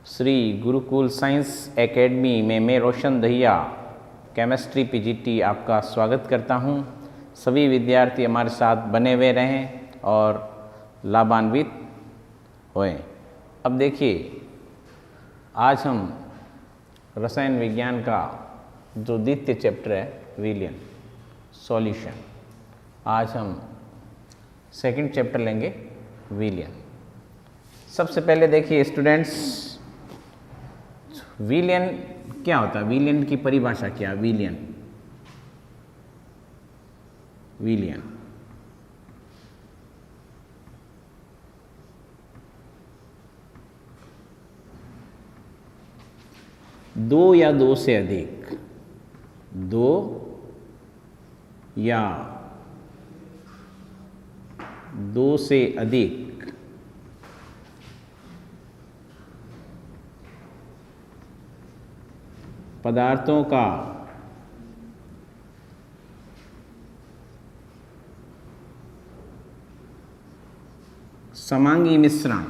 Shri Gurukul science academy में मैं रोशन Dahiya chemistry PGT आपका स्वागत करता हूं। सभी विद्यार्थी हमारे साथ बने हुए रहें और लाभान्वित होएं। अब देखिए, आज हम रसायन विज्ञान का जो द्वितीय चैप्टर है विलयन सॉल्यूशन, आज हम सेकंड चैप्टर लेंगे विलयन। सबसे पहले देखिए स्टूडेंट्स, विलयन क्या होता है, विलयन की परिभाषा क्या है। विलयन विलयन दो या दो से अधिक, दो या दो से अधिक पदार्थों का समांगी मिश्रण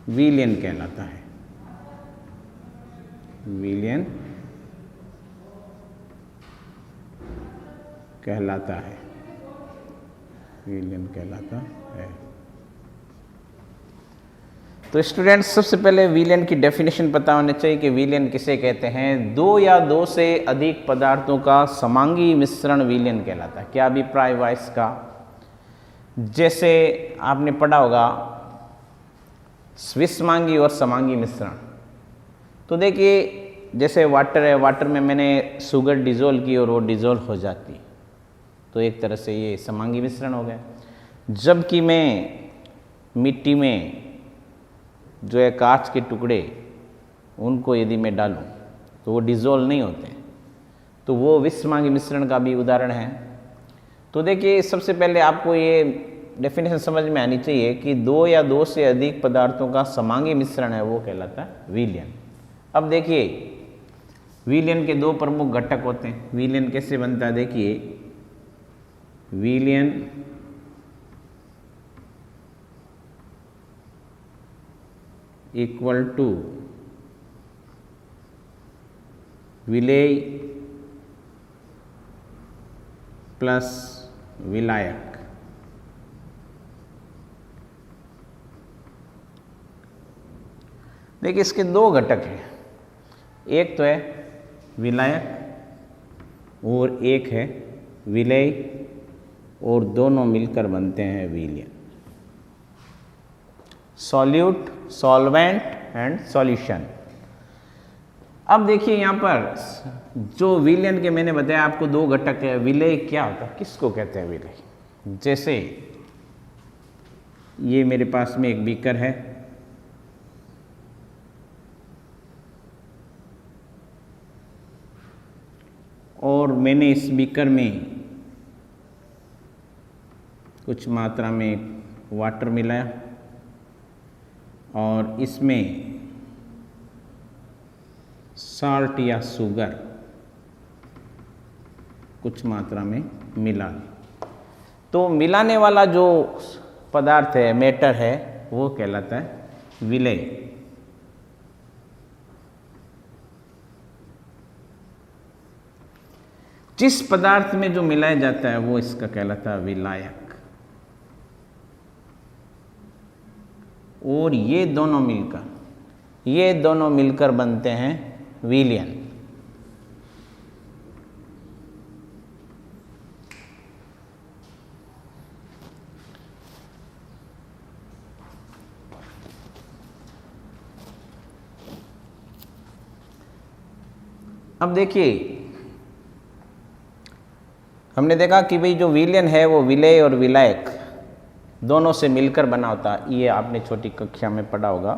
विलयन कहलाता है। विलयन कहलाता है, विलयन कहलाता है। तो स्टूडेंट्स, सबसे पहले विलयन की डेफिनेशन पता होनी चाहिए कि विलयन किसे कहते हैं। दो या दो से अधिक पदार्थों का समांगी मिश्रण विलयन कहलाता है। क्या अभिप्राय हुआ इसका? जैसे आपने पढ़ा होगा स्विसमांगी और समांगी मिश्रण। तो देखिए, जैसे वाटर है, वाटर में मैंने शुगर डिजोल्व की और वो डिजोल्व हो जाती, तो एक तरह से ये समांगी मिश्रण हो गया। जबकि मैं मिट्टी में जो है कांच के टुकड़े, उनको यदि मैं डालूं तो वो डिजोल्व नहीं होते, तो वो विषमांगी मिश्रण का भी उदाहरण है। तो देखिए, सबसे पहले आपको ये डेफिनेशन समझ में आनी चाहिए कि दो या दो से अधिक पदार्थों का समांगी मिश्रण है, वो कहलाता है विलयन। अब देखिए, विलयन के दो प्रमुख घटक होते हैं। विलयन कैसे बनता है? देखिए, विलयन इक्वल टू विलेय प्लस विलायक। देखिए, इसके दो घटक हैं, एक तो है विलायक और एक है विलेय, और दोनों मिलकर बनते हैं विलयन। Solute, solvent and solution. अब देखिए, यहाँ पर जो विलयन के मैंने बताया आपको दो घटक है। विलेय क्या होता है, किसको कहते हैं विलेय? जैसे ये मेरे पास में एक बीकर है, और मैंने इस बीकर में कुछ मात्रा में वाटर मिलाया और इसमें साल्ट या शुगर कुछ मात्रा में मिला ली। तो मिलाने वाला जो पदार्थ है, मैटर है, वो कहलाता है विलेय। जिस पदार्थ में जो मिलाया जाता है वो इसका कहलाता है विलायक। और ये दोनों मिलकर बनते हैं विलयन। अब देखिए, हमने देखा कि भाई जो विलयन है वो विलेय और विलायक दोनों से मिलकर बना होता है। ये आपने छोटी कक्षा में पढ़ा होगा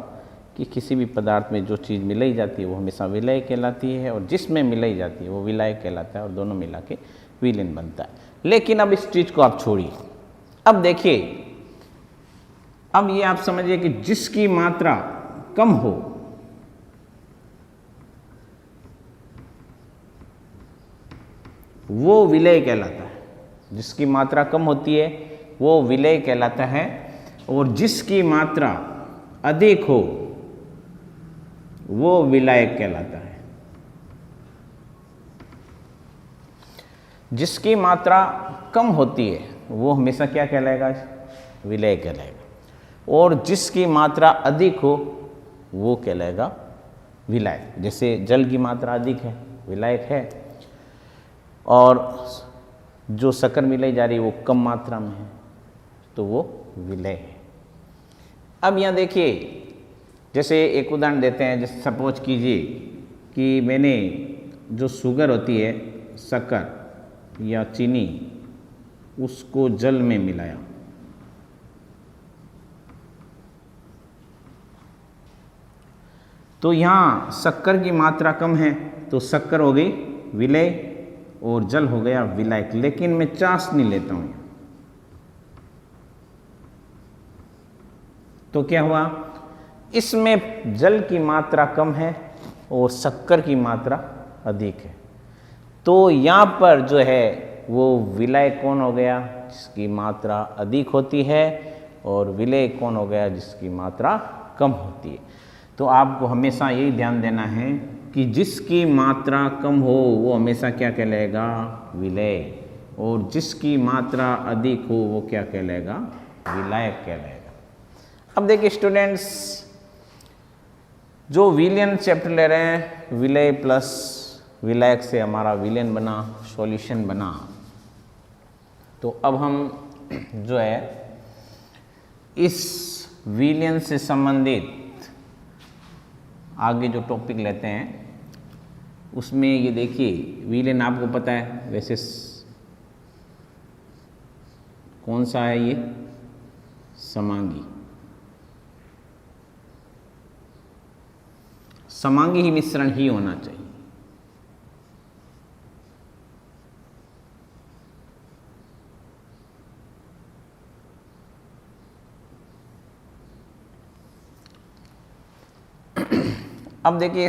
कि किसी भी पदार्थ में जो चीज़ मिलाई जाती है वो हमेशा विलेय कहलाती है, और जिसमें मिलाई जाती है वो विलायक कहलाता है, और दोनों मिला के विलयन बनता है। लेकिन अब इस चीज़ को आप छोड़िए। अब देखिए, अब ये आप समझिए कि जिसकी मात्रा कम हो वो विलय कहलाता है। जिसकी मात्रा कम होती है वो विलय कहलाता है, और जिसकी मात्रा अधिक हो वो विलायक कहलाता है। जिसकी मात्रा कम होती है वो हमेशा क्या कहलाएगा? विलय कहलाएगा। और जिसकी मात्रा अधिक हो वो कहलाएगा विलायक। जैसे जल की मात्रा अधिक है, विलायक है, और जो शक्कर मिलाई जा रही है वो कम मात्रा में है, तो वो विलय है। अब यहाँ देखिए, जैसे एक उदाहरण देते हैं। जैसे सपोज कीजिए कि मैंने जो शुगर होती है, शक्कर या चीनी, उसको जल में मिलाया। तो यहाँ शक्कर की मात्रा कम है तो शक्कर हो गई विलय और जल हो गया विलायक। लेकिन मैं चाशनी लेता हूँ तो क्या हुआ? इसमें जल की मात्रा कम है और शक्कर की मात्रा अधिक है, तो यहाँ पर जो है वो विलय कौन हो गया? जिसकी मात्रा अधिक होती है, और विलय कौन हो गया? जिसकी मात्रा कम होती है। तो आपको हमेशा यही ध्यान देना है कि जिसकी मात्रा कम हो वो हमेशा क्या कहलाएगा? विलय, और जिसकी मात्रा अधिक हो वो क्या कहलाएगा? विलायक कहलाएगा। अब देखिए स्टूडेंट्स, जो विलयन चैप्टर ले रहे हैं, विलय प्लस विलायक से हमारा विलयन बना, सॉल्यूशन बना। तो अब हम जो है इस विलयन से संबंधित आगे जो टॉपिक लेते हैं उसमें ये देखिए, विलयन आपको पता है वैसे कौन सा है? ये समांगी। समांगी ही मिश्रण ही होना चाहिए। अब देखिए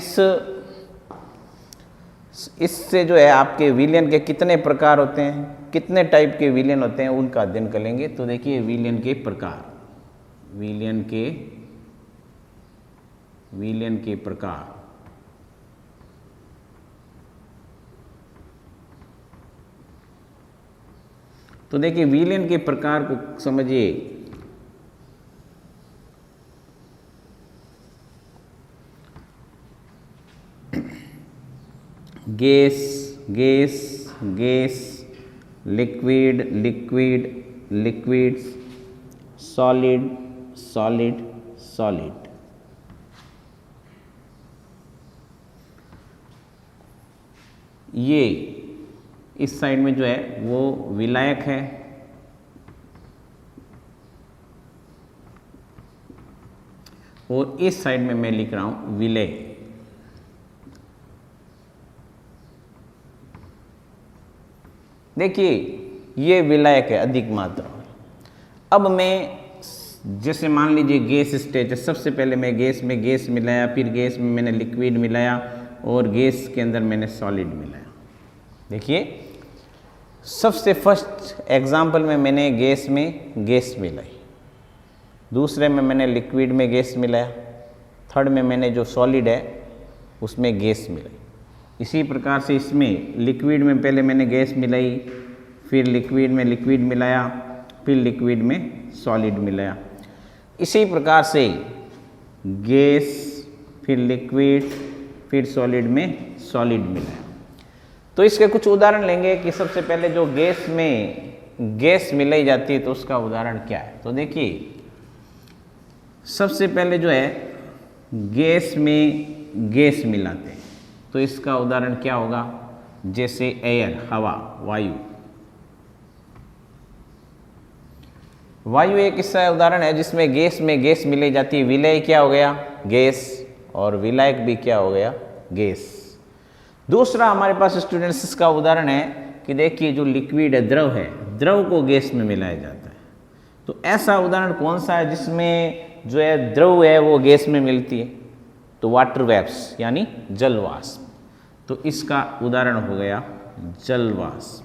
इससे जो है आपके विलयन के कितने प्रकार होते हैं, कितने टाइप के विलयन होते हैं, उनका अध्ययन करेंगे। तो देखिए विलयन के प्रकार, विलयन के प्रकार। तो देखिए विलयन के प्रकार को समझिए। Gas, gas, gas, liquid, liquid, liquids, solid, solid, solid. ये इस साइड में जो है वो विलायक है, और इस साइड में मैं लिख रहा हूं विलय। देखिए ये विलायक है अधिक मात्रा। अब मैं जैसे मान लीजिए गैस स्टेज है, सबसे पहले मैं गैस में गैस मिलाया, फिर गैस में मैंने लिक्विड मिलाया, और गैस के अंदर मैंने सॉलिड मिलाया। देखिए सबसे फर्स्ट एग्जांपल में मैंने गैस में गैस मिलाई, दूसरे में मैंने लिक्विड में गैस मिलाया, थर्ड में मैंने जो सॉलिड है उसमें गैस मिलाई। इसी प्रकार से इसमें लिक्विड में पहले मैंने गैस मिलाई, फिर लिक्विड में लिक्विड मिलाया, फिर लिक्विड में सॉलिड मिलाया। इसी प्रकार से गैस, फिर लिक्विड, फिर सॉलिड में सॉलिड मिलाया। तो इसके कुछ उदाहरण लेंगे कि सबसे पहले जो गैस में गैस मिलाई जाती है तो उसका उदाहरण क्या है। तो देखिए सबसे पहले जो है गैस में गैस मिलाते हैं, तो इसका उदाहरण क्या होगा? जैसे एयर, हवा, वायु। वायु एक ऐसा उदाहरण है जिसमें गैस में गैस मिलाई जाती है। विलय क्या हो गया? गैस, और विलायक भी क्या हो गया? गैस। दूसरा हमारे पास स्टूडेंट्स इसका उदाहरण है कि देखिए जो लिक्विड है, द्रव है, द्रव को गैस में मिलाया जाता है। तो ऐसा उदाहरण कौन सा है जिसमें जो है द्रव है वो गैस में मिलती है? तो वाटर वेप्स यानी जल वाष्प। तो इसका उदाहरण हो गया जलवाष्प।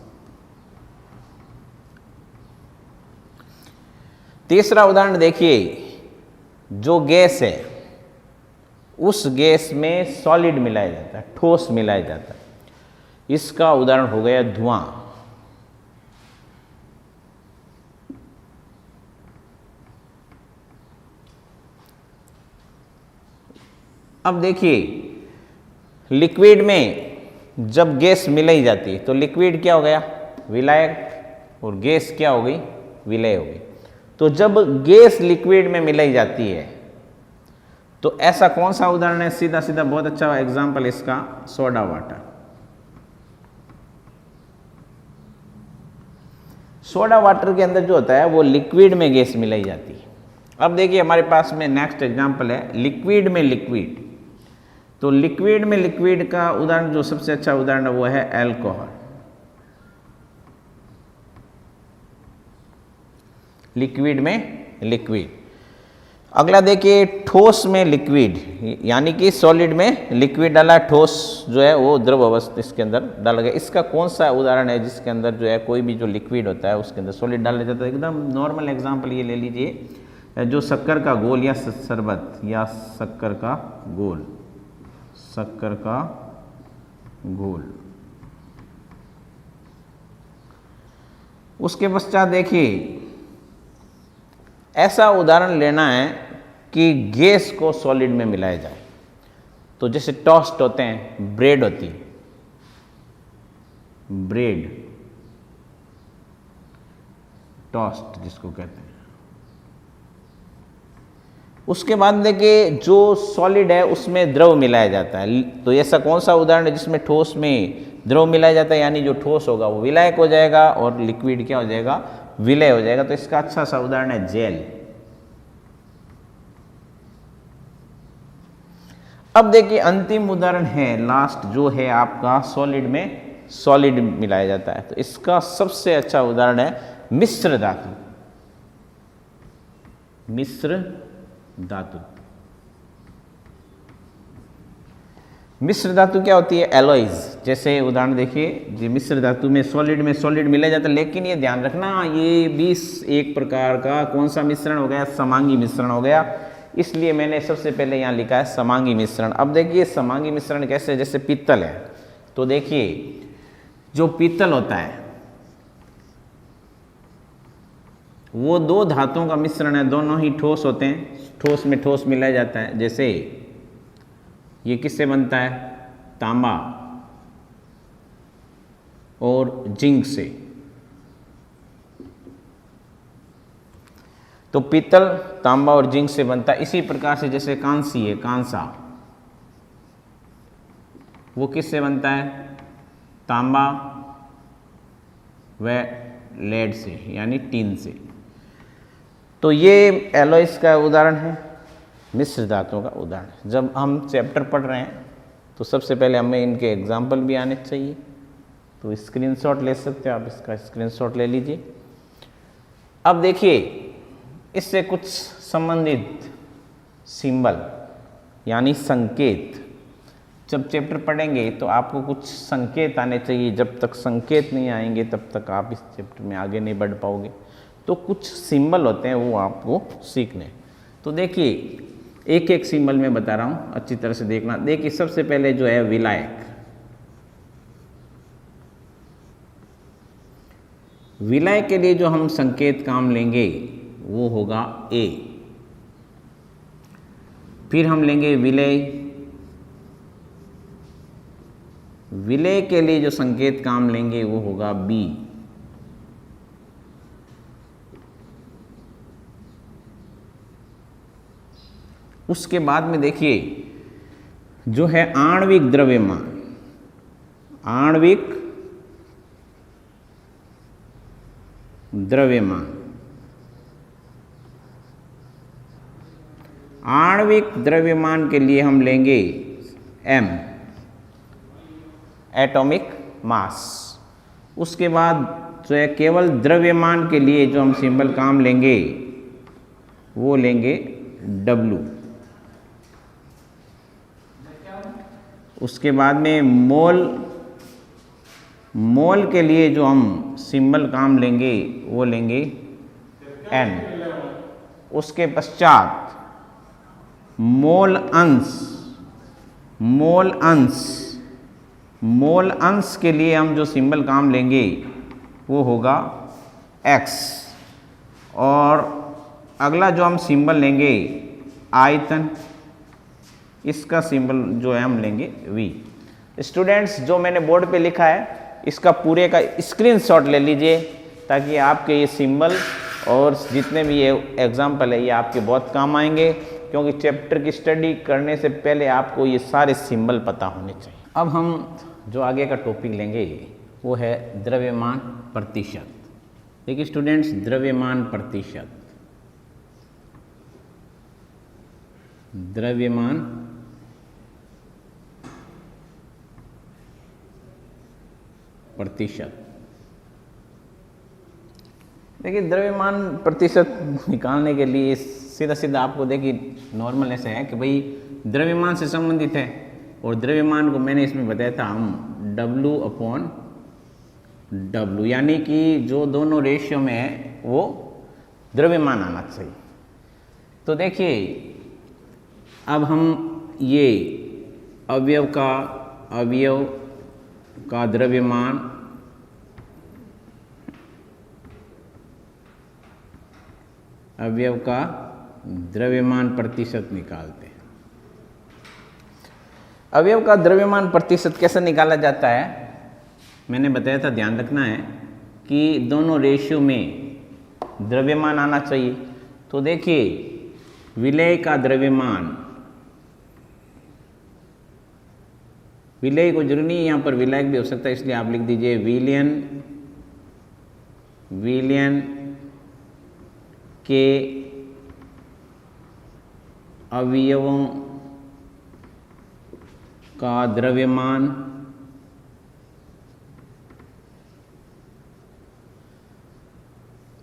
तीसरा उदाहरण देखिए, जो गैस है उस गैस में सॉलिड मिलाया जाता है, ठोस मिलाया जाता है, इसका उदाहरण हो गया धुआं। अब देखिए, लिक्विड में जब गैस मिलाई जाती है तो लिक्विड क्या हो गया, विलायक, और गैस क्या हो गई, विलय हो गई। तो जब गैस लिक्विड में मिलाई जाती है तो ऐसा कौन सा उदाहरण है, सीधा सीधा बहुत अच्छा एग्जाम्पल इसका सोडा वाटर। सोडा वाटर के अंदर जो होता है वो लिक्विड में गैस मिलाई जाती है। अब देखिए हमारे पास में नेक्स्ट एग्जाम्पल है लिक्विड में लिक्विड। तो लिक्विड में लिक्विड का उदाहरण जो सबसे अच्छा उदाहरण है वो है अल्कोहल। लिक्विड में लिक्विड। अगला देखिए ठोस में लिक्विड, यानी कि सॉलिड में लिक्विड डाला, ठोस जो है वो द्रव अवस्था इसके अंदर डाला गया। इसका कौन सा उदाहरण है जिसके अंदर जो है कोई भी जो लिक्विड होता है उसके अंदर सॉलिड डाला जाता है। एकदम नॉर्मल एग्जांपल ये ले लीजिए, जो शक्कर का घोल या शरबत या शक्कर का घोल, शक्कर का घोल। उसके पश्चात देखिए, ऐसा उदाहरण लेना है कि गैस को सॉलिड में मिलाया जाए। तो जैसे टोस्ट होते हैं, ब्रेड होती है, ब्रेड टोस्ट जिसको कहते हैं। उसके बाद देखिए जो सॉलिड है उसमें द्रव मिलाया जाता है। तो ऐसा कौन सा उदाहरण है जिसमें ठोस में द्रव मिलाया जाता है, यानी जो ठोस होगा वो विलायक हो जाएगा और लिक्विड क्या हो जाएगा, विलय हो जाएगा। तो इसका अच्छा सा उदाहरण है जेल। अब देखिए अंतिम उदाहरण है लास्ट, जो है आपका सॉलिड में सॉलिड मिलाया जाता है। तो इसका सबसे अच्छा उदाहरण है मिश्र धातु। मिश्र धातु, मिश्र धातु क्या होती है, एलॉयज। जैसे उदाहरण देखिए, जी मिश्र धातु में सॉलिड मिलाया जाता है, लेकिन ये ध्यान रखना ये भी एक प्रकार का कौन सा मिश्रण हो गया, समांगी मिश्रण हो गया। इसलिए मैंने सबसे पहले यहाँ लिखा है समांगी मिश्रण। अब देखिए समांगी मिश्रण कैसे, जैसे पीतल है, तो देखिए जो पीतल होता है वो दो धातुओं का मिश्रण है, दोनों ही ठोस होते हैं, ठोस में ठोस मिलाया जाता है। जैसे ये किससे बनता है, तांबा और जिंक से। तो पीतल तांबा और जिंक से बनता है। इसी प्रकार से जैसे कांसी है, कांसा, वो किससे बनता है, तांबा व लेड से, यानी टीन से। तो ये एलॉयस का उदाहरण है, मिश्र धातुओं का उदाहरण। जब हम चैप्टर पढ़ रहे हैं तो सबसे पहले हमें इनके एग्जाम्पल भी आने चाहिए। तो स्क्रीनशॉट ले सकते हो आप, इसका स्क्रीनशॉट ले लीजिए। अब देखिए इससे कुछ संबंधित सिंबल यानी संकेत, जब चैप्टर पढ़ेंगे तो आपको कुछ संकेत आने चाहिए। जब तक संकेत नहीं आएंगे तब तक आप इस चैप्टर में आगे नहीं बढ़ पाओगे। तो कुछ सिंबल होते हैं वो आपको सीखने। तो देखिए एक एक सिंबल मैं बता रहा हूँ, अच्छी तरह से देखना। देखिए सबसे पहले जो है विलायक, विलय के लिए जो हम संकेत काम लेंगे वो होगा ए। फिर हम लेंगे विलय, विलय के लिए जो संकेत काम लेंगे वो होगा बी। उसके बाद में देखिए जो है आणविक द्रव्यमान, आणविक द्रव्यमान, आणविक द्रव्यमान के लिए हम लेंगे एम, एटॉमिक मास। उसके बाद जो है केवल द्रव्यमान के लिए जो हम सिंबल काम लेंगे वो लेंगे डब्ल्यू। उसके बाद में मोल के लिए जो हम सिंबल काम लेंगे वो लेंगे n। उसके पश्चात मोल अंश के लिए हम जो सिंबल काम लेंगे वो होगा x। और अगला जो हम सिंबल लेंगे आयतन, इसका सिंबल जो है हम लेंगे v। स्टूडेंट्स, जो मैंने बोर्ड पे लिखा है इसका पूरे का स्क्रीनशॉट ले लीजिए ताकि आपके ये सिंबल और जितने भी ये एग्जाम्पल है ये आपके बहुत काम आएंगे, क्योंकि चैप्टर की स्टडी करने से पहले आपको ये सारे सिंबल पता होने चाहिए। अब हम जो आगे का टॉपिक लेंगे वो है द्रव्यमान प्रतिशत। देखिए स्टूडेंट्स, द्रव्यमान प्रतिशत, द्रव्यमान प्रतिशत। देखिए द्रव्यमान प्रतिशत निकालने के लिए सीधा सीधा आपको देखिए नॉर्मल ऐसे है कि भाई द्रव्यमान से संबंधित है, और द्रव्यमान को मैंने इसमें बताया था हम W/W, यानी कि जो दोनों रेशियो में है वो द्रव्यमान आना चाहिए। तो देखिए अब हम ये अवयव का द्रव्यमान प्रतिशत निकालते हैं। अवयव का द्रव्यमान प्रतिशत कैसे निकाला जाता है मैंने बताया था, ध्यान रखना है कि दोनों रेशियो में द्रव्यमान आना चाहिए। तो देखिए विलेय का द्रव्यमान, विलेय को जरूरी नहीं, यहाँ पर विलायक भी हो सकता है, इसलिए आप लिख दीजिए विलयन के अवयवों का द्रव्यमान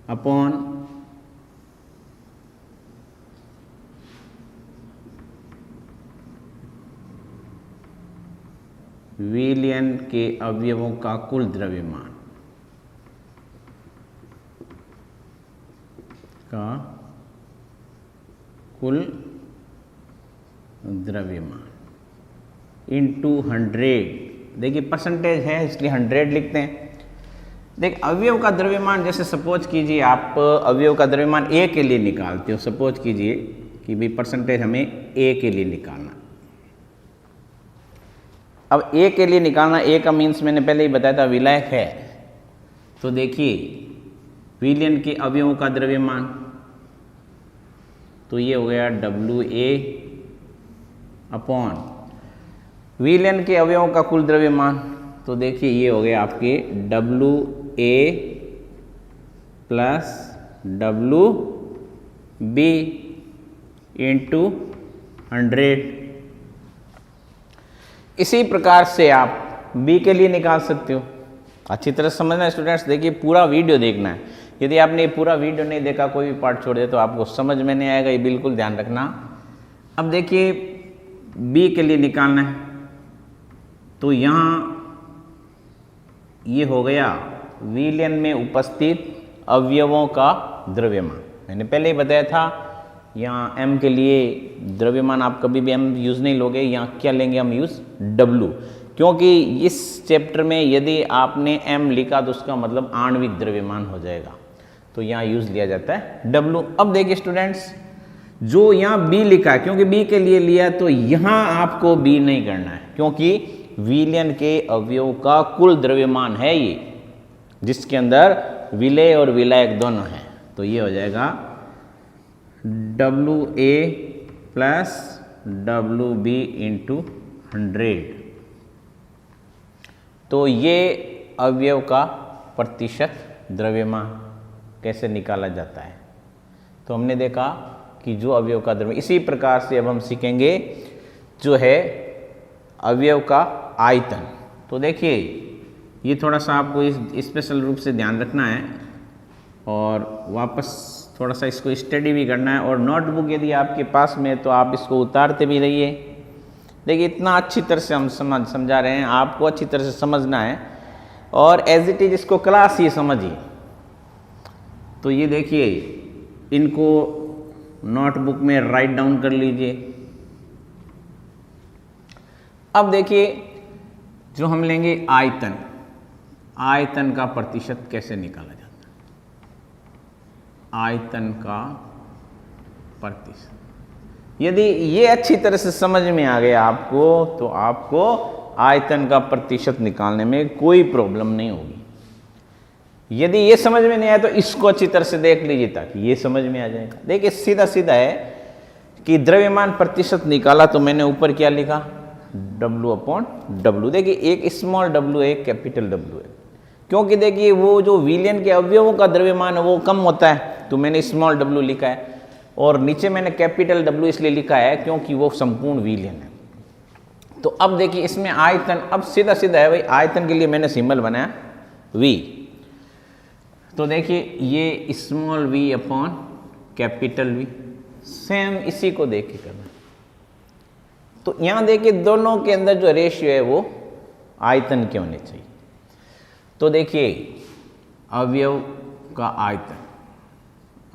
अपॉन विलयन के अवयवों का कुल द्रव्यमान इंटू 100। देखिए परसेंटेज है इसलिए 100 लिखते हैं। देख अवयव का द्रव्यमान, जैसे सपोज कीजिए आप अवयव का द्रव्यमान A के लिए निकालते हो, सपोज कीजिए कि भाई परसेंटेज हमें A के लिए निकालना। अब A के लिए निकालना, A का मीन्स मैंने पहले ही बताया था विलायक है। तो देखिए विलयन के अवयवों का द्रव्यमान, तो ये हो गया WA अपॉन विलयन के अवयवों का कुल द्रव्यमान, तो देखिए ये हो गया आपके WA प्लस WB इंटू 100। इसी प्रकार से आप B के लिए निकाल सकते हो। अच्छी तरह समझना है स्टूडेंट्स, देखिए पूरा वीडियो देखना है। यदि आपने पूरा वीडियो नहीं देखा, कोई भी पार्ट छोड़ दे तो आपको समझ में नहीं आएगा, ये बिल्कुल ध्यान रखना। अब देखिए B के लिए निकालना है, तो यहाँ ये हो गया विलयन में उपस्थित अवयवों का द्रव्यमान। मैंने पहले ही बताया था यहाँ M के लिए द्रव्यमान आप कभी भी M यूज़ नहीं लोगे, यहाँ क्या लेंगे हम यूज़ W, क्योंकि इस चैप्टर में यदि आपने M लिखा तो उसका मतलब आणविक द्रव्यमान हो जाएगा, तो यहाँ यूज़ लिया जाता है W। अब देखिए स्टूडेंट्स, जो यहाँ B लिखा है, क्योंकि B के लिए लिया तो यहाँ आपको B नहीं करना है, क्योंकि विलयन के अवयव का कुल द्रव्यमान है ये, जिसके अंदर विलेय और विलायक दोनों हैं। तो ये हो जाएगा WA प्लस WB इंटू 100। तो ये अवयव का प्रतिशत द्रव्यमान कैसे निकाला जाता है। तो हमने देखा कि जो अवयव का द्रव्यमान, इसी प्रकार से अब हम सीखेंगे जो है अवयव का आयतन। तो देखिए ये थोड़ा सा आपको इस स्पेशल रूप से ध्यान रखना है और वापस थोड़ा सा इसको स्टडी भी करना है। और नोटबुक यदि आपके पास में है तो आप इसको उतारते भी रहिए, देखिए इतना अच्छी तरह से हम समझा रहे हैं, आपको अच्छी तरह से समझना है और एज इट इज इसको क्लास ही समझिए। तो ये देखिए, इनको नोटबुक में राइट डाउन कर लीजिए। अब देखिए जो हम लेंगे आयतन, आयतन का प्रतिशत कैसे निकाला जाता है। आयतन का प्रतिशत, यदि ये अच्छी तरह से समझ में आ गया आपको, तो आपको आयतन का प्रतिशत निकालने में कोई प्रॉब्लम नहीं होगी। यदि ये समझ में नहीं आया तो इसको अच्छी तरह से देख लीजिए ताकि ये समझ में आ जाएगा। देखिए सीधा सीधा है कि द्रव्यमान प्रतिशत निकाला तो मैंने ऊपर क्या लिखा, W/W। देखिए एक स्मॉल w है, एक कैपिटल W है, क्योंकि देखिए वो जो विलयन के अवयवों का द्रव्यमान है वो कम होता है, तो मैंने स्मॉल w लिखा है, और नीचे मैंने कैपिटल W इसलिए लिखा है क्योंकि वो संपूर्ण विलयन है। तो अब देखिए इसमें आयतन, अब सीधा सीधा है भाई, आयतन के लिए मैंने सिंबल बनाया V। तो देखिए ये small v upon capital V, same इसी को देख के करना। तो यहां देखिए दोनों के अंदर जो रेशियो है वो आयतन के होने चाहिए। तो देखिए अवयव का आयतन,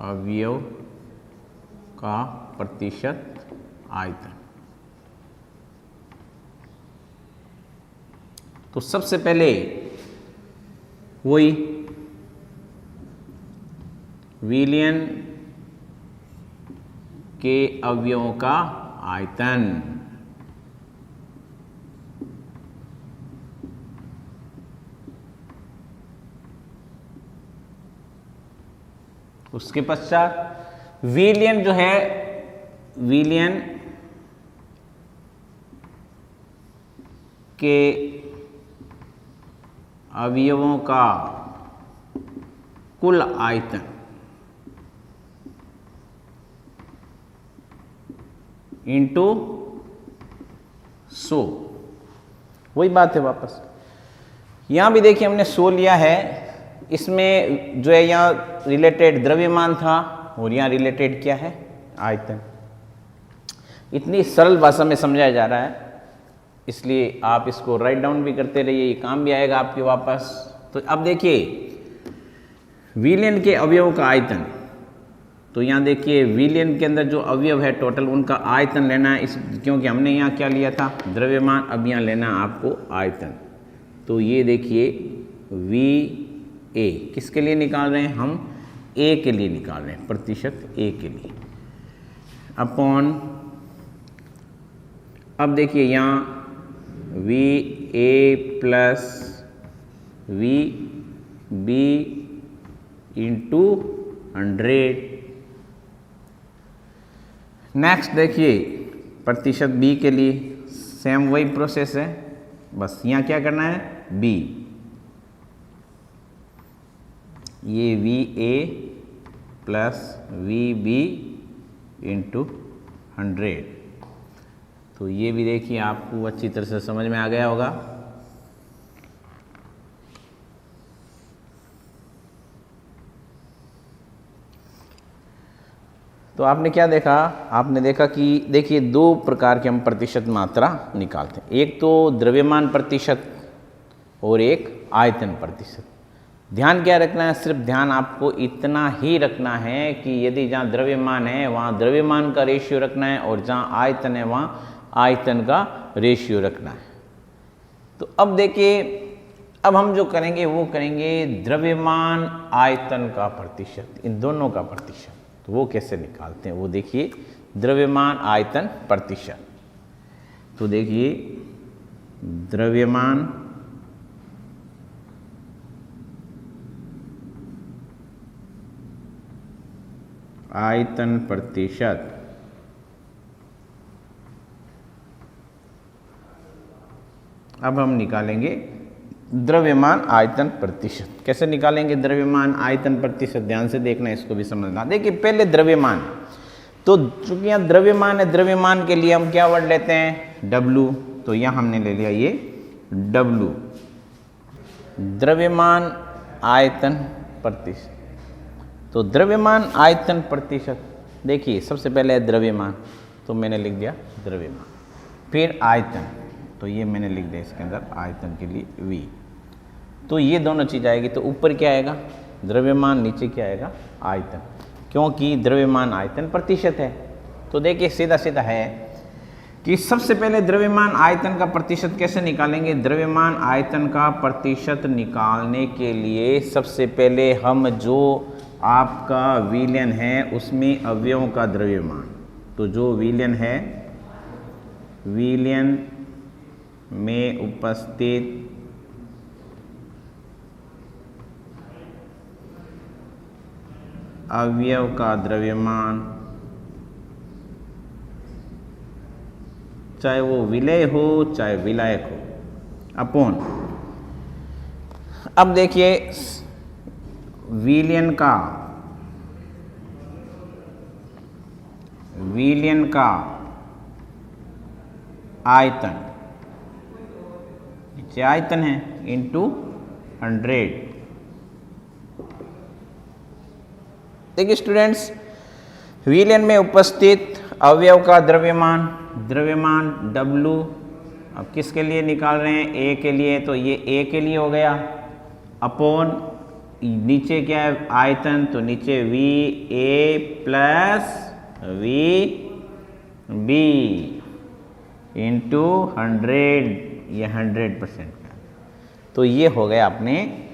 अवयव का प्रतिशत आयतन। तो सबसे पहले वही विलयन के अवयवों का आयतन, उसके पश्चात विलयन जो है, विलयन के अवयवों का कुल आयतन, इंटू 100। वही बात है वापस, यहां भी देखिए हमने 100 लिया है, इसमें जो है यहाँ रिलेटेड द्रव्यमान था और यहाँ रिलेटेड क्या है, आयतन। इतनी सरल भाषा में समझाया जा रहा है, इसलिए आप इसको राइट डाउन भी करते रहिए, ये काम भी आएगा आपके वापस। तो अब देखिए विलयन के अवयवों का आयतन, तो यहाँ देखिए विलयन के अंदर जो अवयव है टोटल उनका आयतन लेना है, इस क्योंकि हमने यहाँ क्या लिया था, द्रव्यमान, अब यहाँ लेना है आपको आयतन। तो ये देखिए VA किसके लिए निकाल रहे हैं हम, A के लिए निकाल रहे हैं, प्रतिशत A के लिए, अपॉन, अब देखिए यहाँ VA plus VB into 100। Next देखिए प्रतिशत B के लिए सेम वही प्रोसेस है, बस यहाँ क्या करना है, B, ये VA प्लस VB इंटू 100। तो ये भी देखिए आपको अच्छी तरह से समझ में आ गया होगा। तो आपने क्या देखा, आपने देखा कि देखिए दो प्रकार के हम प्रतिशत मात्रा निकालते हैं, एक तो द्रव्यमान प्रतिशत और एक आयतन प्रतिशत। ध्यान क्या रखना है, सिर्फ ध्यान आपको इतना ही रखना है कि यदि जहाँ द्रव्यमान है वहाँ द्रव्यमान का रेशियो रखना है और जहाँ आयतन है वहाँ आयतन का रेशियो रखना है। तो अब देखिए, अब हम जो करेंगे वो करेंगे द्रव्यमान आयतन का प्रतिशत, इन दोनों का प्रतिशत। तो वो कैसे निकालते हैं वो देखिए, द्रव्यमान आयतन प्रतिशत। तो देखिए द्रव्यमान आयतन प्रतिशत, अब हम निकालेंगे द्रव्यमान आयतन प्रतिशत। कैसे निकालेंगे द्रव्यमान आयतन प्रतिशत, ध्यान से देखना, इसको भी समझना। देखिए पहले द्रव्यमान, तो चूंकि यहाँ द्रव्यमान है, द्रव्यमान के लिए हम क्या वर्ड लेते हैं, W। तो यहाँ हमने ले लिया ये W, द्रव्यमान आयतन प्रतिशत। तो द्रव्यमान आयतन प्रतिशत, देखिए सबसे पहले है द्रव्यमान, तो मैंने लिख दिया द्रव्यमान। फिर आयतन, तो ये मैंने लिख दिया इसके अंदर आयतन के लिए V। तो ये दोनों चीज़ आएगी, तो ऊपर क्या आएगा द्रव्यमान, नीचे क्या आएगा आयतन, क्योंकि द्रव्यमान आयतन प्रतिशत है। तो देखिए सीधा सीधा है कि सबसे पहले द्रव्यमान आयतन का प्रतिशत कैसे निकालेंगे। द्रव्यमान आयतन का प्रतिशत निकालने के लिए सबसे पहले हम जो आपका विलयन है उसमें अवयवों का द्रव्यमान, तो जो विलयन है विलयन में उपस्थित अवयव का द्रव्यमान, चाहे वो विलय हो चाहे विलायक हो, अपॉन, अब देखिए विलयन का आयतन, नीचे आयतन है, इंटू 100। देखिए स्टूडेंट्स, विलयन में उपस्थित अवयव का द्रव्यमान W, अब किसके लिए निकाल रहे हैं A के लिए, तो ये A के लिए हो गया, अपॉन नीचे क्या है आयतन, तो नीचे VA प्लस VB इंटू 100, ये 100% का। तो ये हो गया अपने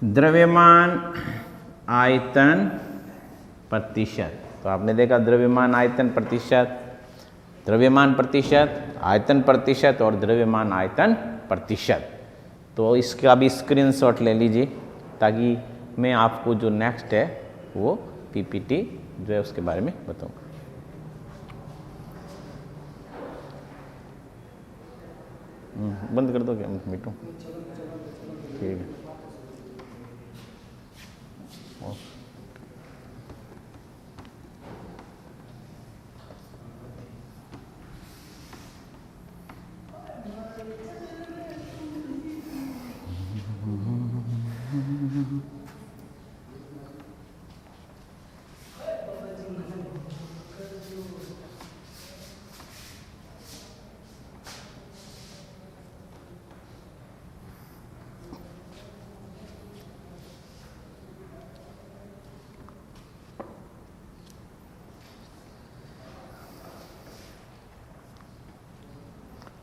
द्रव्यमान आयतन प्रतिशत। तो आपने देखा द्रव्यमान आयतन प्रतिशत, द्रव्यमान प्रतिशत, आयतन प्रतिशत और द्रव्यमान आयतन प्रतिशत। तो इसका भी स्क्रीनशॉट ले लीजिए ताकि मैं आपको जो नेक्स्ट है वो पीपीटी जो है उसके बारे में बताऊंगा। बंद कर दो क्या मीटू, ठीक है।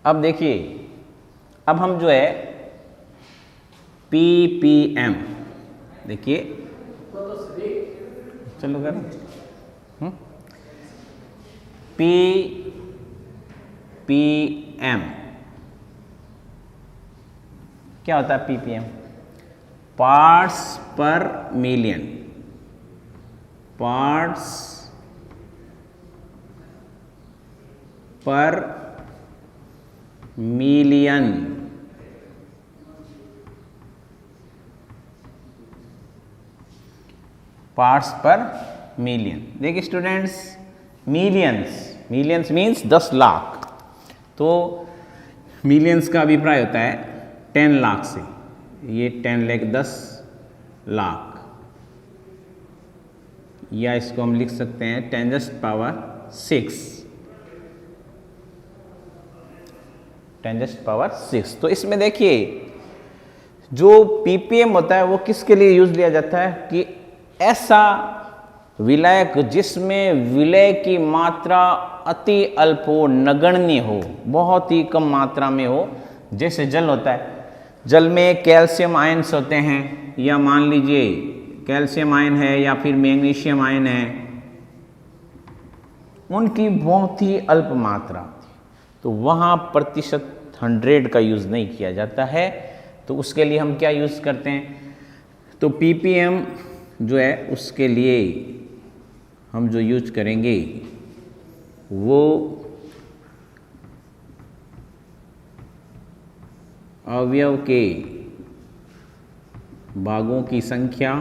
अब देखिए, अब हम जो है ppm, देखिए चलो करें ppm क्या होता है ppm, पार्ट्स पर मिलियन, पार्ट्स पर मिलियन, पार्ट्स पर मिलियन। देखिए स्टूडेंट्स, मिलियंस मीन्स 10 लाख, तो मिलियंस का अभिप्राय होता है 10 लाख से, ये 10 लाख 10 लाख, या इसको हम लिख सकते हैं 10⁻⁶। तो इसमें देखिए जो ppm होता है वो किसके लिए यूज लिया जाता है कि ऐसा विलायक जिसमें विलय की मात्रा अति अल्प हो, नगण्य हो, बहुत ही कम मात्रा में हो। जैसे जल होता है, जल में कैल्शियम आयन्स होते हैं, या मान लीजिए कैल्शियम आयन है या फिर मैग्नीशियम आयन है, उनकी बहुत ही अल्प मात्रा, तो वहाँ प्रतिशत 100 का यूज़ नहीं किया जाता है। तो उसके लिए हम क्या यूज़ करते हैं, तो ppm जो है उसके लिए हम जो यूज करेंगे वो अवयव के भागों की संख्या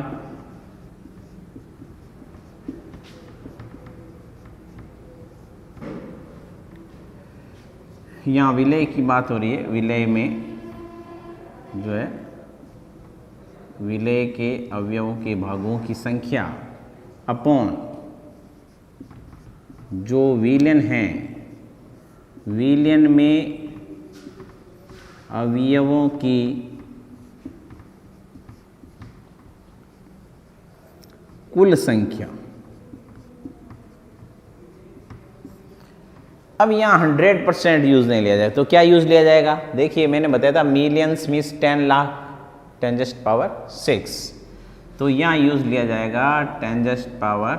यहाँ विलय की बात हो रही है, विलय में जो है विलय के अवयवों के भागों की संख्या अपॉन जो विलयन है विलयन में अवयवों की कुल संख्या। अब यहाँ 100% यूज नहीं लिया जाएगा, तो क्या यूज लिया जाएगा? देखिए मैंने बताया था मिलियंस मीन्स 10 लाख 10⁻⁶, तो यहाँ यूज लिया जाएगा 10⁻⁶।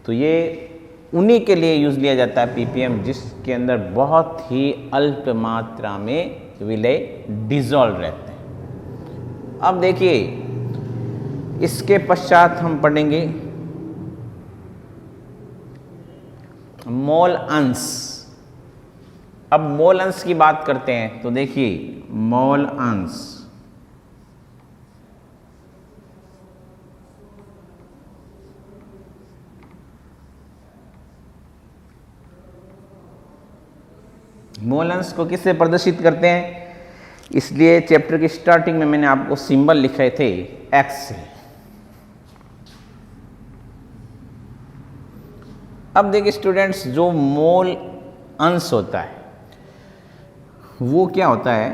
तो ये उन्हीं के लिए यूज लिया जाता है ppm जिसके अंदर बहुत ही अल्प मात्रा में विलय डिजोल्व रहते हैं। अब देखिए इसके पश्चात हम पढ़ेंगे मोल अंश। अब मोल अंश की बात करते हैं तो देखिए मोल अंश मोल अंश को किससे प्रदर्शित करते हैं? इसलिए चैप्टर की स्टार्टिंग में मैंने आपको सिंबल लिखे थे x से। अब देखिए स्टूडेंट्स, जो मोल अंश होता है वो क्या होता है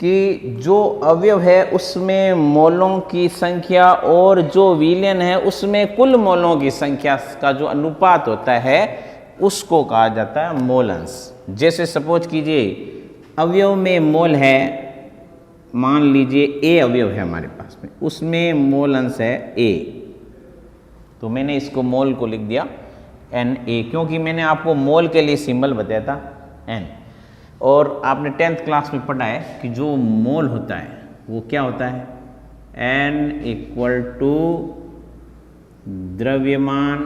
कि जो अवयव है उसमें मोलों की संख्या और जो विलयन है उसमें कुल मोलों की संख्या का जो अनुपात होता है उसको कहा जाता है मोल अंश। जैसे सपोज कीजिए अवयव में मोल है, मान लीजिए A अवयव है हमारे पास में, उसमें मोल अंश है A, तो मैंने इसको मोल को लिख दिया Na, क्योंकि मैंने आपको मोल के लिए सिंबल बताया था N। और आपने 10th क्लास में पढ़ा है कि जो मोल होता है वो क्या होता है? N = द्रव्यमान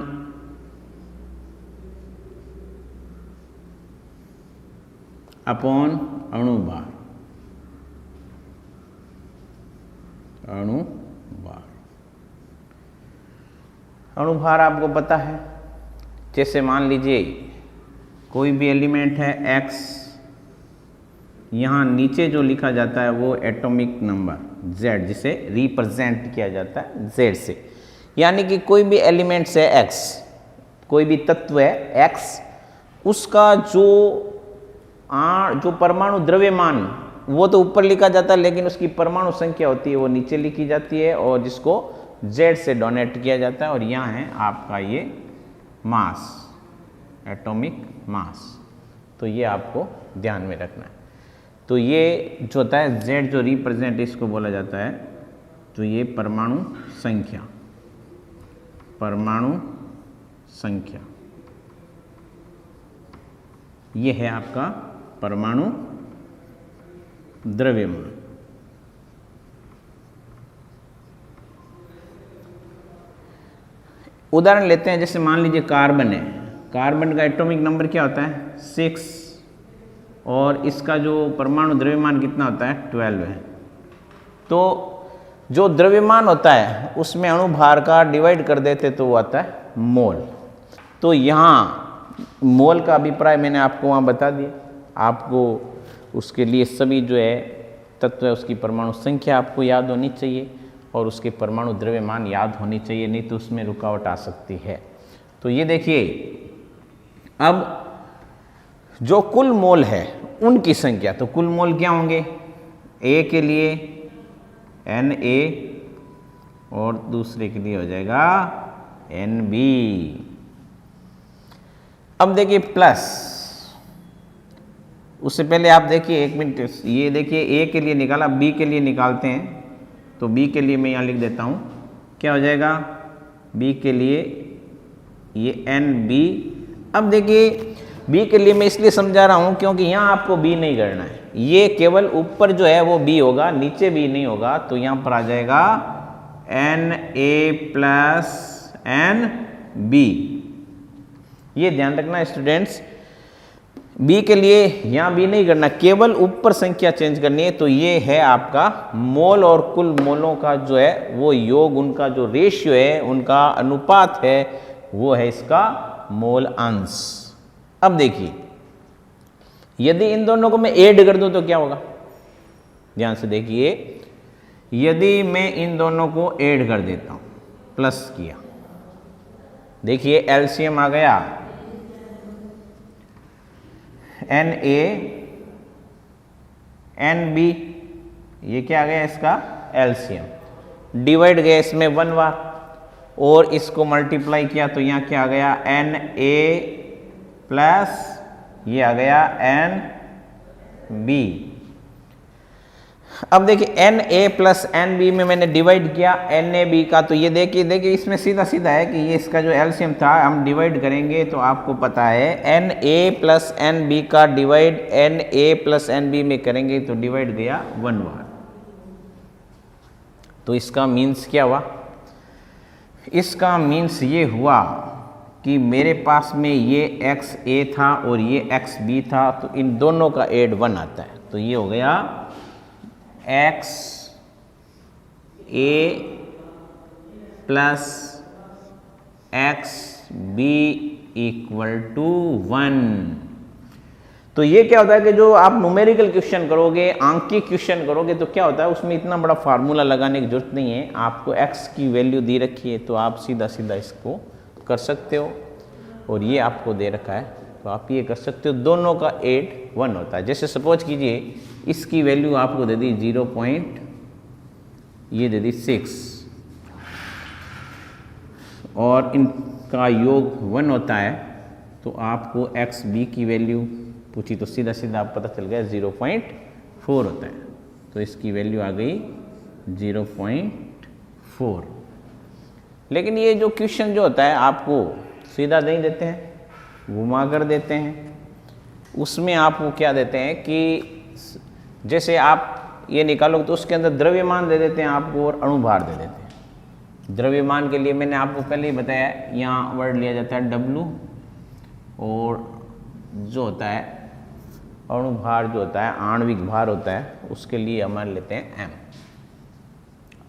अपॉन अणुभार। अणुभार आपको पता है, जैसे मान लीजिए कोई भी एलिमेंट है X, यहाँ नीचे जो लिखा जाता है वो एटॉमिक नंबर Z, जिसे रिप्रेजेंट किया जाता है Z से। यानी कि कोई भी एलिमेंट्स है X, कोई भी तत्व है X, उसका जो परमाणु द्रव्यमान वो तो ऊपर लिखा जाता है, लेकिन उसकी परमाणु संख्या होती है वो नीचे लिखी जाती है और जिसको Z से डोनेट किया जाता है। और यहाँ है आपका ये मास, एटॉमिक मास, तो ये आपको ध्यान में रखना है। तो ये जो होता है Z जो रिप्रेजेंट इसको बोला जाता है, तो ये परमाणु संख्या ये है आपका परमाणु द्रव्यमान। उदाहरण लेते हैं, जैसे मान लीजिए कार्बन है, कार्बन का एटॉमिक नंबर क्या होता है? 6, और इसका जो परमाणु द्रव्यमान कितना होता है? 12 है। तो जो द्रव्यमान होता है उसमें अणुभार का डिवाइड कर देते तो वो आता है मोल। तो यहाँ मोल का अभिप्राय मैंने आपको वहाँ बता दिया। आपको उसके लिए सभी जो है तत्व है उसकी परमाणु संख्या आपको याद होनी चाहिए और उसके परमाणु द्रव्यमान याद होनी चाहिए, नहीं तो उसमें रुकावट आ सकती है। तो ये देखिए, अब जो कुल मोल है उनकी संख्या, तो कुल मोल क्या होंगे? A के लिए Na और दूसरे के लिए हो जाएगा Nb। अब देखिए प्लस, उससे पहले आप देखिए एक मिनट, ये देखिए A के लिए निकाला, B के लिए निकालते हैं। तो B के लिए मैं यहाँ लिख देता हूँ, क्या हो जाएगा? B के लिए ये Nb। अब देखिए B के लिए मैं इसलिए समझा रहा हूँ क्योंकि यहाँ आपको B नहीं करना है, ये केवल ऊपर जो है वो B होगा, नीचे B नहीं होगा। तो यहाँ पर आ जाएगा Na + Nb। ये ध्यान रखना स्टूडेंट्स, B के लिए यहाँ B नहीं करना, केवल ऊपर संख्या चेंज करनी है। तो ये है आपका मोल और कुल मोलों का जो है वो योग, उनका जो रेशियो है, उनका अनुपात है, वो है इसका मोल अंश। अब देखिए, यदि इन दोनों को मैं ऐड कर दूं तो क्या होगा? ध्यान से देखिए, यदि मैं इन दोनों को ऐड कर देता हूं, प्लस किया, देखिए एलसीएम आ गया Na Nb, ये क्या आ गया इसका एलसीएम। डिवाइड गया इसमें 1 बार और इसको मल्टीप्लाई किया तो यहाँ क्या आ गया Na प्लस ये आ गया Nb। अब देखिए Na प्लस Nb में मैंने डिवाइड किया Nab का, तो ये देखिए इसमें सीधा सीधा है कि ये इसका जो एलसीएम था हम डिवाइड करेंगे तो आपको पता है Na प्लस Nb का डिवाइड Na प्लस Nb में करेंगे तो डिवाइड गया 1 बार। तो इसका मीन्स क्या हुआ? इसका मीन्स ये हुआ कि मेरे पास में ये XA था और ये XB था, तो इन दोनों का एड 1 आता है, तो ये हो गया XA plus XB equal to 1। तो ये क्या होता है कि जो आप न्यूमेरिकल क्वेश्चन करोगे, आंकी क्वेश्चन करोगे, तो क्या होता है उसमें इतना बड़ा फार्मूला लगाने की जरूरत नहीं है। आपको x की वैल्यू दी रखी है तो आप सीधा सीधा इसको कर सकते हो, और ये आपको दे रखा है तो आप ये कर सकते हो। दोनों का एड 1 होता है। जैसे सपोज कीजिए इसकी वैल्यू आपको दे दी ये दे दी 6 और इनका योग 1 होता है, तो आपको XB की वैल्यू पूछी तो सीधा सीधा आप पता चल गया 0.4 होता है, तो इसकी वैल्यू आ गई 0.4। लेकिन ये जो क्वेश्चन जो होता है आपको सीधा नहीं देते हैं, घुमा कर देते हैं। उसमें आपको क्या देते हैं कि जैसे आप ये निकालो तो उसके अंदर द्रव्यमान दे देते हैं आपको और अणुभार दे देते हैं। द्रव्यमान के लिए मैंने आपको पहले ही बताया, यहाँ वर्ड लिया जाता है W, और जो होता है अणुभार जो होता है, आणविक भार होता है, उसके लिए हम मान लेते हैं M।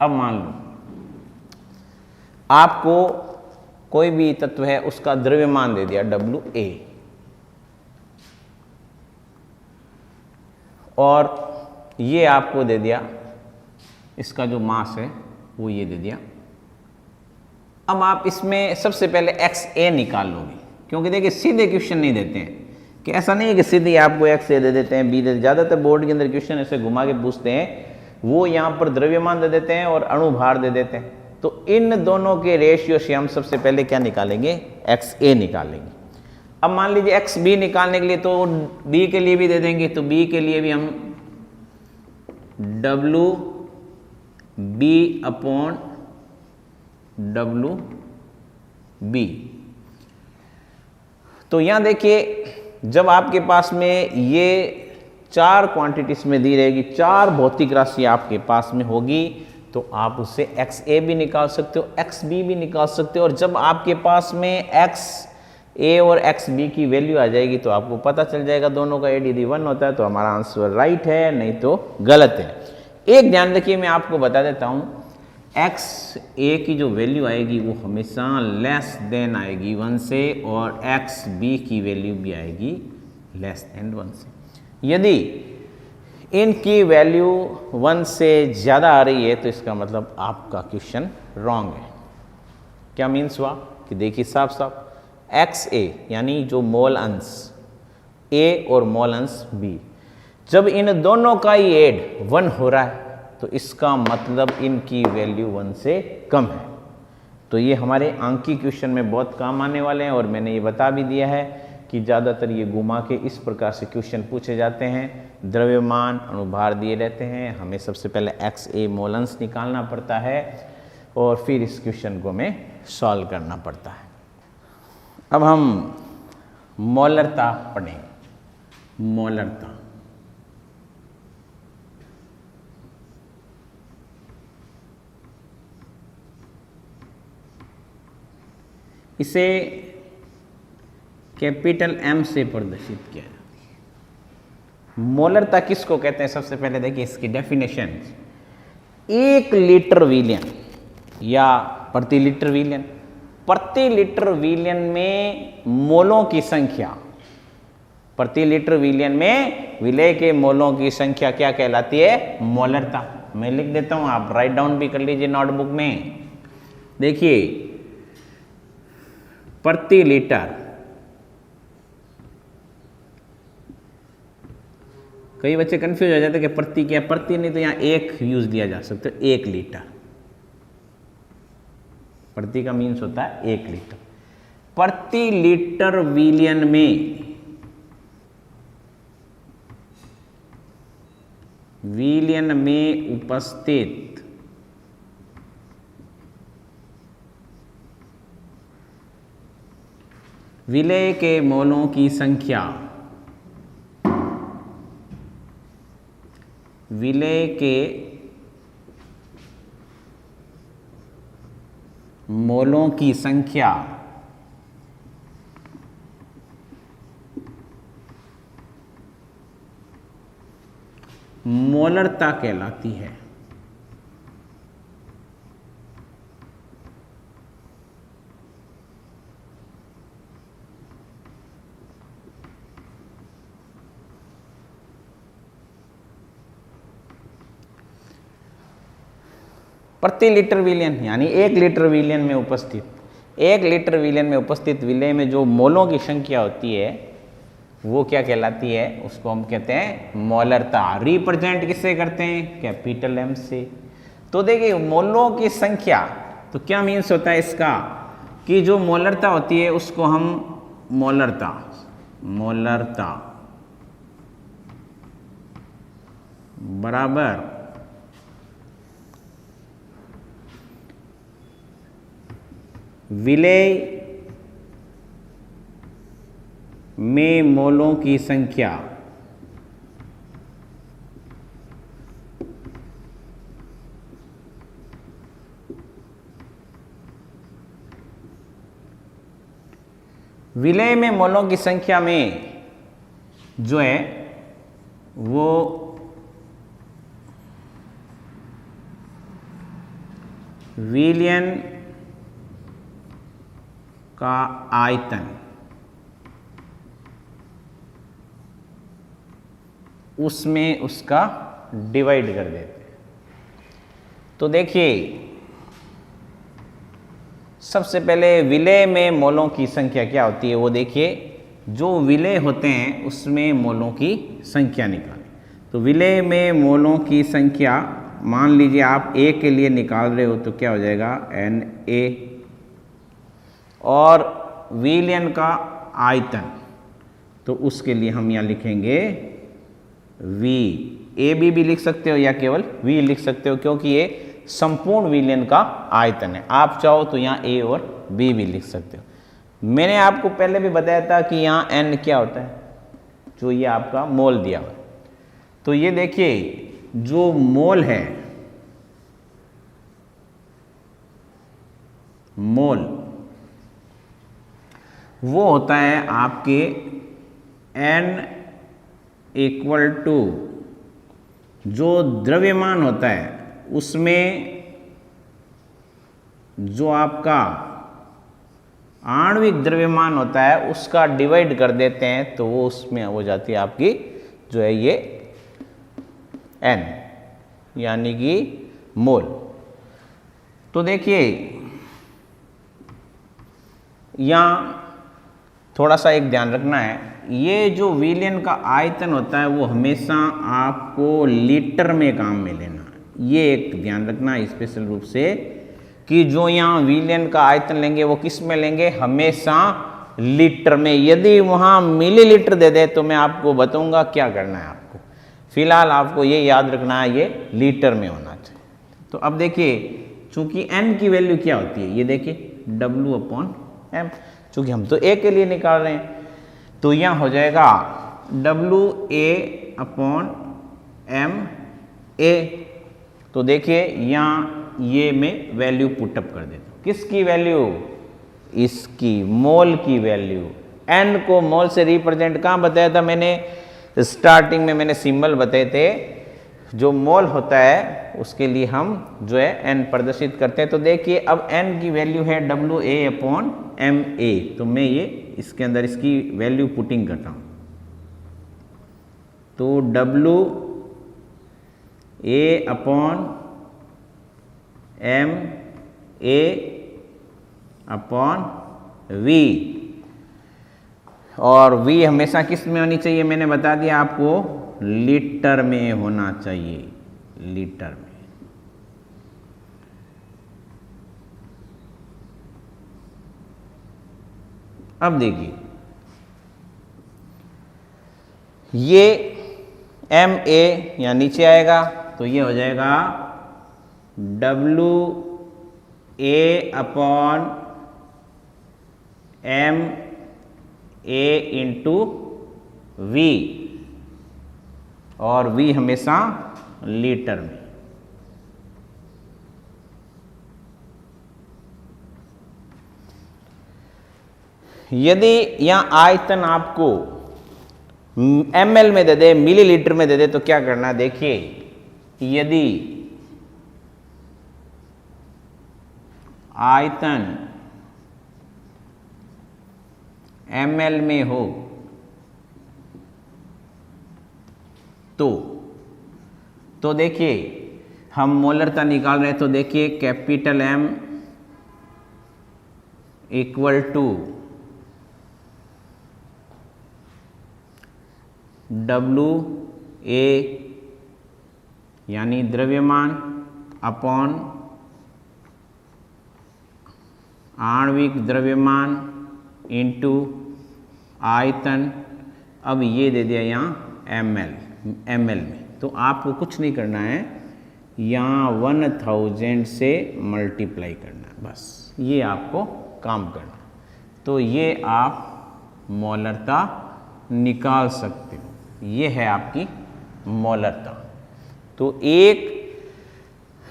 अब मान लो आपको कोई भी तत्व है उसका द्रव्यमान दे दिया WA, और ये आपको दे दिया इसका जो मास है वो ये दे दिया। अब आप इसमें सबसे पहले XA निकाल लोगे, क्योंकि देखिए सीधे क्वेश्चन नहीं देते हैं, कि ऐसा नहीं है कि सीधे आपको XA दे देते हैं B दे देते हैं। ज़्यादातर बोर्ड के अंदर क्वेश्चन ऐसे घुमा के पूछते हैं, वो यहाँ पर द्रव्यमान दे देते हैं और अणुभार दे देते हैं। तो इन दोनों के रेशियो से हम सबसे पहले क्या निकालेंगे? XA निकालेंगे। अब मान लीजिए XB निकालने के लिए तो B के लिए भी दे देंगे, तो B के लिए भी हम WB अपॉन WB। तो यहाँ देखिए जब आपके पास में ये 4 क्वांटिटीज में दी रहेगी, 4 भौतिक राशि आपके पास में होगी, तो आप उससे XA भी निकाल सकते हो, XB भी निकाल सकते हो। और जब आपके पास में XA और XB की वैल्यू आ जाएगी तो आपको पता चल जाएगा दोनों का एड यदि 1 होता है तो हमारा आंसर राइट है, नहीं तो गलत है। एक ध्यान रखिए, मैं आपको बता देता हूँ, XA की जो वैल्यू आएगी वो हमेशा लेस देन आएगी 1 से, और XB की वैल्यू भी आएगी लेस देन 1 से। यदि इनकी वैल्यू 1 से ज़्यादा आ रही है तो इसका मतलब आपका क्वेश्चन रॉन्ग है। क्या मीन्स हुआ कि देखिए साफ साफ XA यानी जो मोल अंश A और मोल अंश B, जब इन दोनों का ही एड 1 हो रहा है तो इसका मतलब इनकी वैल्यू 1 से कम है। तो ये हमारे आंकी क्वेश्चन में बहुत काम आने वाले हैं, और मैंने ये बता भी दिया है कि ज़्यादातर ये घुमा के इस प्रकार से क्वेश्चन पूछे जाते हैं। द्रव्यमान अणुभार दिए रहते हैं, हमें सबसे पहले XA मोल अंश निकालना पड़ता है और फिर इस क्वेश्चन को हमें सॉल्व करना पड़ता है। अब हम मोलरता पढ़ेंगे। मोलरता, इसे कैपिटल M से प्रदर्शित किया जाता है। मोलरता किसको कहते हैं? सबसे पहले देखिए इसकी डेफिनेशन, 1 लीटर विलयन या प्रति लीटर विलयन, प्रति लीटर विलयन में मोलों की संख्या, प्रति लीटर विलयन में विलय के मोलों की संख्या क्या कहलाती है? मोलरता। मैं लिख देता हूं, आप राइट डाउन भी कर लीजिए नोटबुक में। देखिए प्रति लीटर, कई बच्चे कंफ्यूज हो जाते हैं कि प्रति क्या, प्रति नहीं तो यहाँ एक यूज दिया जा सकता है, 1 लीटर। प्रति का मीन्स होता है 1 लीटर। प्रति लीटर विलयन में, विलयन में उपस्थित विलेय के मोलों की संख्या, विलेय के मोलों की संख्या मोलरता कहलाती है। प्रति लीटर विलयन यानी 1 लीटर विलयन में उपस्थित, 1 लीटर विलयन में उपस्थित विलेय में जो मोलों की संख्या होती है वो क्या कहलाती है, उसको हम कहते हैं मोलरता। रिप्रेजेंट किससे करते हैं, कैपिटल एम से। तो देखिए मोलों की संख्या, तो क्या मीन्स होता है इसका कि जो मोलरता होती है उसको हम मोलरता, मोलरता बराबर विलेय में मोलों की संख्या विलेय में मोलों की संख्या में जो है वो विलयन का आयतन, उसमें उसका डिवाइड कर देते हैं। तो देखिए सबसे पहले विलेय में मोलों की संख्या क्या होती है वो देखिए, जो विलेय होते हैं उसमें मोलों की संख्या निकालें। तो विलेय में मोलों की संख्या मान लीजिए आप ए के लिए निकाल रहे हो तो क्या हो जाएगा Na, और विलयन का आयतन तो उसके लिए हम यहाँ लिखेंगे V। ए भी लिख सकते हो या केवल V लिख सकते हो क्योंकि ये संपूर्ण विलयन का आयतन है। आप चाहो तो यहाँ A और B भी लिख सकते हो। मैंने आपको पहले भी बताया था कि यहाँ N क्या होता है, जो ये आपका मोल दिया हुआ है। तो ये देखिए जो मोल है, मोल वो होता है आपके N इक्वल टू जो द्रव्यमान होता है उसमें जो आपका आणविक द्रव्यमान होता है उसका डिवाइड कर देते हैं तो वो उसमें हो जाती है आपकी जो है ये N यानी कि मोल। तो देखिए यहाँ थोड़ा सा एक ध्यान रखना है, ये जो विलयन का आयतन होता है वो हमेशा आपको लीटर में काम में लेना है। ये एक ध्यान रखना है स्पेशल रूप से कि जो यहाँ विलयन का आयतन लेंगे वो किस में लेंगे, हमेशा लीटर में। यदि वहाँ मिलीलीटर दे दे तो मैं आपको बताऊंगा क्या करना है आपको। फिलहाल आपको ये याद रखना है ये लीटर में होना चाहिए। तो अब देखिए चूंकि n की वैल्यू क्या होती है, ये देखिए W/m, चूंकि हम तो a के लिए निकाल रहे हैं तो यहाँ हो जाएगा WA/ma। तो देखिए यहाँ ये मैं वैल्यू पुटअप कर देता हूँ। किसकी वैल्यू, इसकी मोल की वैल्यू। n को मोल से रिप्रेजेंट कहाँ बताया था मैंने, स्टार्टिंग में मैंने सिंबल बताए थे। जो मोल होता है उसके लिए हम जो है n प्रदर्शित करते हैं। तो देखिए अब n की वैल्यू है WA/ma। तो मैं ये इसके अंदर इसकी वैल्यू पुटिंग करता हूँ। तो WA/ma/m V, और V हमेशा किस में होनी चाहिए, मैंने बता दिया आपको, लीटर में होना चाहिए, लीटर में। अब देखिए ये MA यहाँ नीचे आएगा तो ये हो जाएगा WA/MA इंटू V, और V हमेशा लीटर में। यदि यहाँ आयतन आपको ml में दे दे, मिलीलीटर में दे दे, तो क्या करना है, देखिए यदि आयतन ml में हो तो देखिए हम मोलरता निकाल रहे हैं, तो देखिए capital M equal to WA यानी द्रव्यमान अपॉन आणविक द्रव्यमान इंटू आयतन। अब ये दे दिया यहाँ ml में, तो आपको कुछ नहीं करना है, यहाँ 1000 से मल्टीप्लाई करना है, बस ये आपको काम करना। तो ये आप मोलरता निकाल सकते हो, ये है आपकी मोलरता। तो 1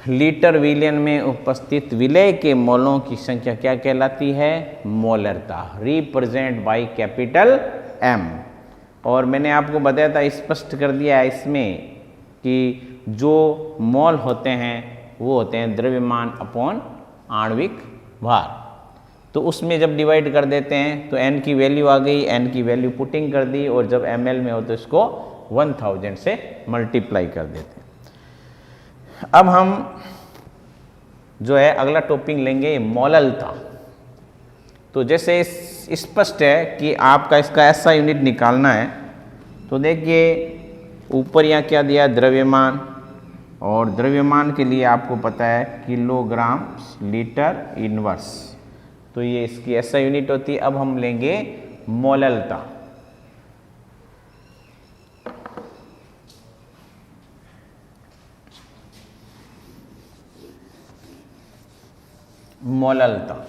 लीटर विलयन में उपस्थित विलय के मोलों की संख्या क्या कहलाती है, मोलरता, रिप्रेजेंट बाय कैपिटल M। और मैंने आपको बताया था, स्पष्ट कर दिया है इसमें कि जो मोल होते हैं वो होते हैं द्रव्यमान अपॉन आणविक भार। तो उसमें जब डिवाइड कर देते हैं तो n की वैल्यू आ गई, n की वैल्यू पुटिंग कर दी, और जब ml में हो तो इसको 1000 से मल्टीप्लाई कर देते हैं। अब हम जो है अगला टॉपिक लेंगे मोललता। तो जैसे स्पष्ट है कि आपका इसका ऐसा यूनिट निकालना है, तो देखिए ऊपर यहाँ क्या दिया, द्रव्यमान, और द्रव्यमान के लिए आपको पता है किलोग्राम लीटर इनवर्स, तो ये इसकी ऐसा यूनिट होती है। अब हम लेंगे मोललता। मोललता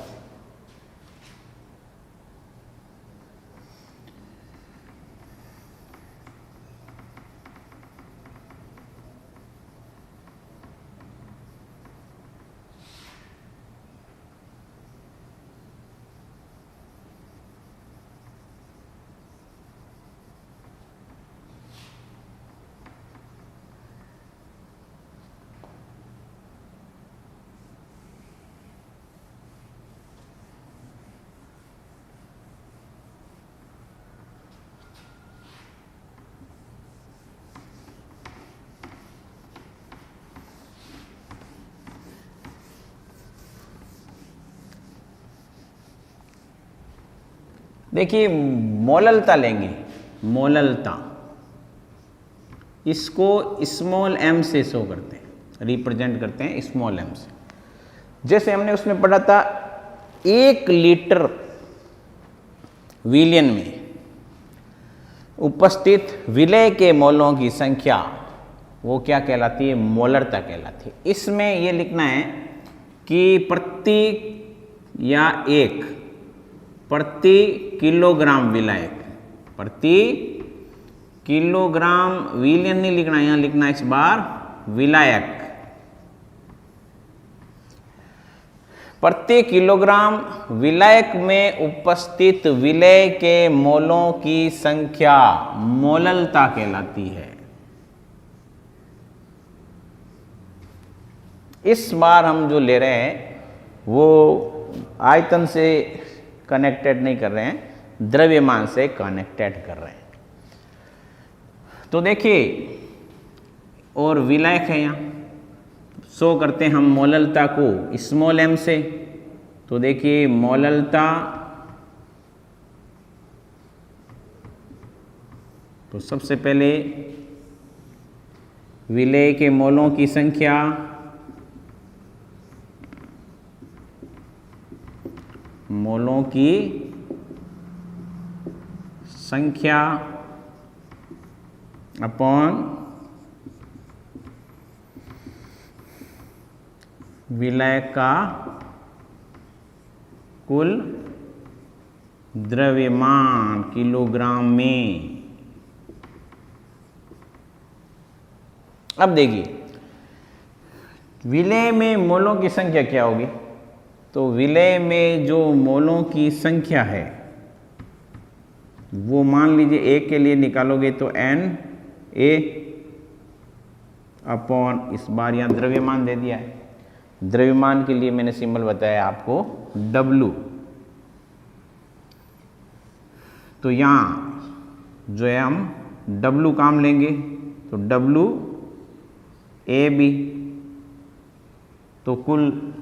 देखिए मोललता लेंगे, मोललता इसको स्मॉल m से शो करते हैं, रिप्रेजेंट करते हैं स्मॉल m से। जैसे हमने उसमें पढ़ा था 1 लीटर विलयन में उपस्थित विलय के मोलों की संख्या वो क्या कहलाती है, मोलरता कहलाती है। इसमें ये लिखना है कि प्रति किलोग्राम विलायक, प्रति किलोग्राम विलयन नहीं लिखना, यहाँ लिखना है इस बार विलायक, प्रति किलोग्राम विलायक में उपस्थित विलय के मोलों की संख्या मोललता कहलाती है। इस बार हम जो ले रहे हैं वो आयतन से कनेक्टेड नहीं कर रहे हैं, द्रव्यमान से कनेक्टेड कर रहे हैं। तो देखिए और विलायक है, यहाँ शो करते हैं हम मोललता को स्मॉल m से। तो देखिए मोललता तो सबसे पहले विलेय के मोलों की संख्या अपॉन विलेय का कुल द्रव्यमान किलोग्राम में। अब देखिए विलेय में मोलों की संख्या क्या होगी, तो विलेय में जो मोलों की संख्या है वो मान लीजिए ए के लिए निकालोगे तो एन ए अपॉन इस बार यहाँ द्रव्यमान दे दिया है, द्रव्यमान के लिए मैंने सिंबल बताया आपको W। तो यहाँ जो है हम W काम लेंगे तो W ए बी, तो कुल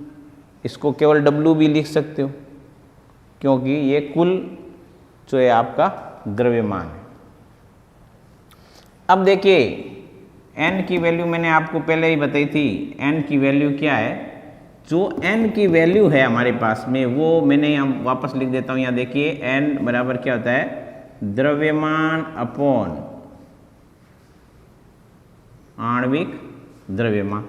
इसको केवल W भी लिख सकते हो क्योंकि ये कुल जो है आपका द्रव्यमान है। अब देखिए n की वैल्यू मैंने आपको पहले ही बताई थी, n की वैल्यू क्या है, जो n की वैल्यू है हमारे पास में वो मैंने यहाँ वापस लिख देता हूँ। यहाँ देखिए n बराबर क्या होता है, द्रव्यमान अपॉन आणविक द्रव्यमान।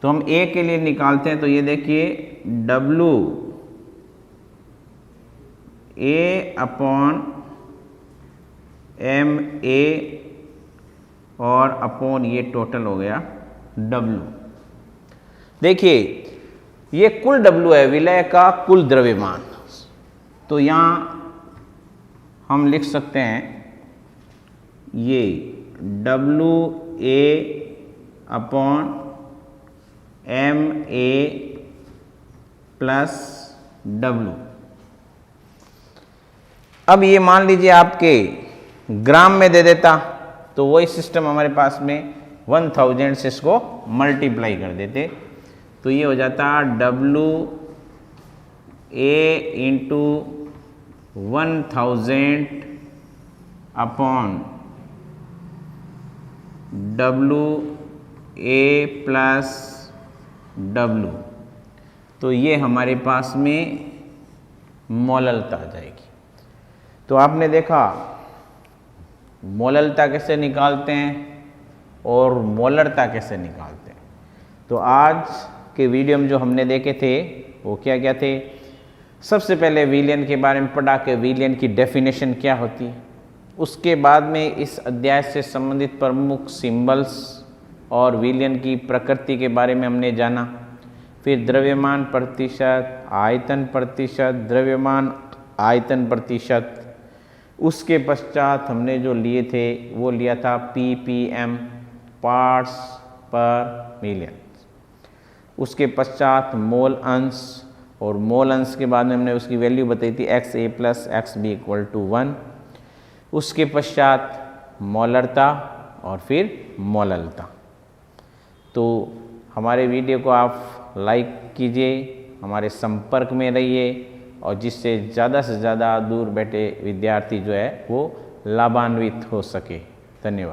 तो हम A के लिए निकालते हैं तो ये देखिए W A upon M A और अपॉन ये टोटल हो गया W। देखिए ये कुल W है, विलेय का कुल द्रव्यमान। तो यहाँ हम लिख सकते हैं ये W A upon M A plus W। अब ये मान लीजिए आपके ग्राम में दे देता तो वही सिस्टम हमारे पास में 1000 से इसको मल्टीप्लाई कर देते तो ये हो जाता W A into 1000 upon W A plus W। तो ये हमारे पास में मोललता आ जाएगी। तो आपने देखा मोललता कैसे निकालते हैं और मोलरता कैसे निकालते हैं। तो आज के वीडियो में जो हमने देखे थे वो क्या क्या थे, सबसे पहले विलयन के बारे में पढ़ा कि विलयन की डेफिनेशन क्या होती है, उसके बाद में इस अध्याय से संबंधित प्रमुख सिंबल्स और विलयन की प्रकृति के बारे में हमने जाना। फिर द्रव्यमान प्रतिशत, आयतन प्रतिशत, द्रव्यमान आयतन प्रतिशत। उसके पश्चात हमने जो लिए थे वो लिया था ppm पार्ट्स पर मिलियन। उसके पश्चात मोल अंश, और मोल अंश के बाद में हमने उसकी वैल्यू बताई थी XA plus XB equal to 1। उसके पश्चात मोलरता और फिर मोललता। तो हमारे वीडियो को आप लाइक कीजिए, हमारे संपर्क में रहिए और जिससे ज़्यादा से ज़्यादा दूर बैठे विद्यार्थी जो है वो लाभान्वित हो सके। धन्यवाद।